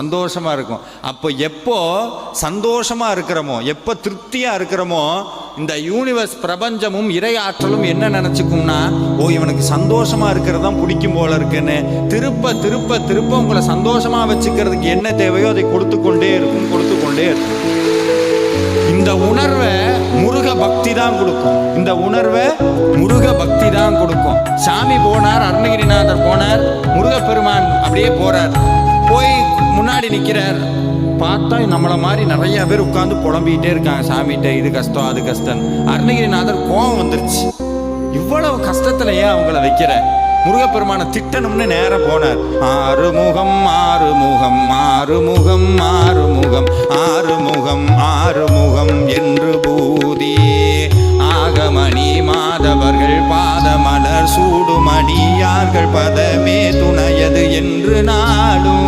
சந்தோஷமா இருக்கும். அப்போ எப்போ சந்தோஷமா இருக்கிறோமோ, எப்போ திருப்தியா இருக்கிறோமோ, இந்த யூனிவர்ஸ் பிரபஞ்சமும் இறை ஆற்றலும் என்ன நினைச்சுக்கும்னா, ஓ இவனுக்கு சந்தோஷமா இருக்கிறதான் பிடிக்கும் போல இருக்குன்னு திருப்ப திருப்ப திருப்ப உங்களை சந்தோஷமா வச்சுக்கிறதுக்கு என்ன தேவையோ அதை கொடுத்து கொண்டே இருக்கும். இந்த உணர்வை முருக பக்தி தான் கொடுக்கும். இந்த உணர்வை முருக பக்தி தான் கொடுக்கும். சாமி போனார், அருணகிரிநாதர் போனார், முருகப்பெருமான் அப்படியே போறார். போய் முன்னாடி நிற்கிறார். பார்த்தா நம்மளை மாதிரி நிறைய பேர் உட்காந்து புலம்பிக்கிட்டே இருக்காங்க சாமிகிட்ட, இது கஷ்டம் அது கஷ்டம். அருணகிரிநாதர் கோபம் வந்துருச்சு. இவ்வளவு கஷ்டத்துல ஏன் அவங்கள வைக்கிற? முருகப்பெருமான திட்டணும்னு நேரம் போனார். ஆறுமுகம் ஆறுமுகம் ஆறுமுகம் ஆறுமுகம் ஆறுமுகம் ஆறுமுகம் என்று பூதி ஆகமணி மாதவர்கள் பாதமலர் சூடுமணியார்கள் பதமே துணையது என்று நாடும்